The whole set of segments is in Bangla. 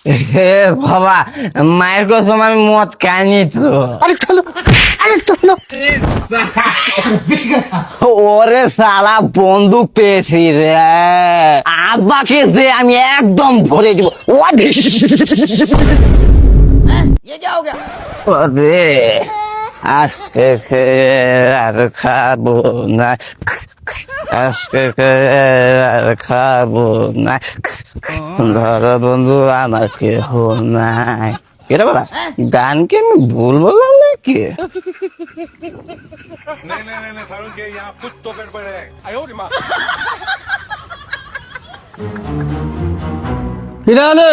এ বাবা, মায়ের কসম আমি মদ খাইনি তো। আরেকটু হলো ওরে শালা বন্দুক পেয়েছি রে, আব্বাকে যে আমি একদম ভরে দিব। ওরে আজকে আর খাবো না, আজকে আর খাবো না, ধরো বন্ধু আমার কেহ নাই। কেটা বলা গান কি আমি ভুল বললাম নাকি? नहीं सारुण के यहाँ कुछ तो गड़बड़ है। কিরালে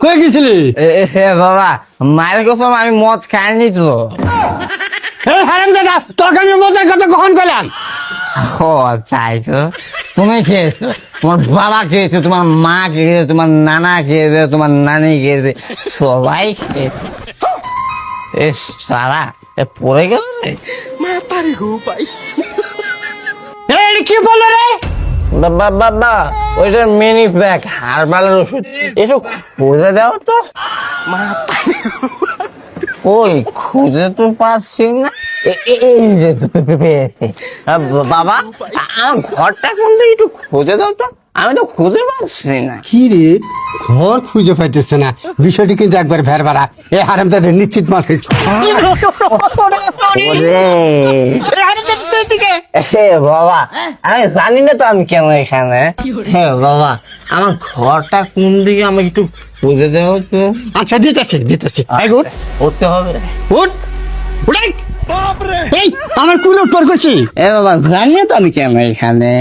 কই গেছিলি? হে বাবা, মায়ের কসম আমি মদ খাইনি তো। এই হারামজাদা, তোকে আমি মজার কথা কখন কইলাম? ও তাই তো, তুমি খেয়েছো, তোমার বাবা খেয়েছে, তোমার মা খেয়েছে, তোমার নানা খেয়েছে, তোমার নানি খেয়েছে, সবাই খেয়েছে। এ সারা পড়ে গেল রে। এই কি বললো রে? বাবা ওইটা মিনি প্যাক হারবালের ওষুধ, একটু খুঁজে দাও তো। ওই খুঁজে তো পাচ্ছি না। এই যে পেয়েছি। বাবা আমার ঘরটা কোন দিকে একটু খুঁজে দাও তো, আমি তো খুঁজে পাচ্ছি না। কি রে, ঘর খুঁজে পাইতেছে না? বিষয়টি কিন্তু একবার ভের বাড়া। এই হারামজাদা নিশ্চিত মার খাইছে। হে বাবা, আমি জানি না তো আমি কেন এখানে। হ্যাঁ বাবা, আমার ঘরটা কোন দিকে আমাকে একটু খুঁজে দেও তো। আচ্ছা দিতেছি এই গুড উঠতে হবে। উঠ উঠাই। এই আমার কুল উপর করছি। এ বাবা, জানি না তো আমি কেন এখানে।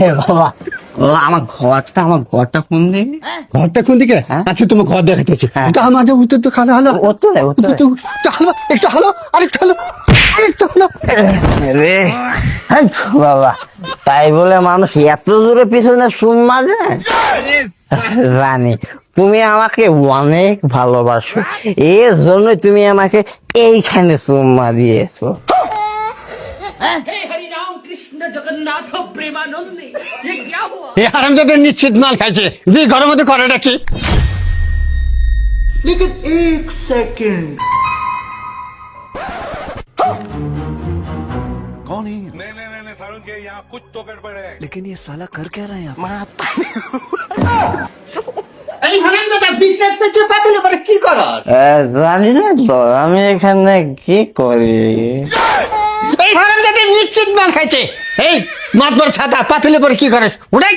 এ বাবা, আমার ঘরটা কোন দিকে? ঘরটা কোন দিকে? আচ্ছা তোমার ঘর দেখাইতেছি। এটা আমাদের উত্তর তো খালো হলো। একটু হলো আরেকটু হলো রে হ্যাঁ বাবা, তাই বলে মানুষ এত দূরে পিছনে সুম্মা যায়? রানী, তুমি আমাকে অনেক ভালোবাসো, এর জন্য তুমি আমাকে এইখানে চুম্মা দিয়েছো। এই হারামজাদা নিশ্চিত মাল খাইছে। দিয়ে ঘরের মধ্যে করেটা কি? कौन है? नहीं सारुण के यहाँ कुछ तो गड़बड़ है। लेकिन ये साला कर क्या रहा है यहाँ এই হারামজাদা বিজনেস থেকে পাতলে পরে কি করো? জানি না তো আমি এখানে কি করি। এই হারামজাদা নিশ্চিত মাল খাইছে। এই মাতবর ছাতা পাতলে পরে কি করিস? উঠাই।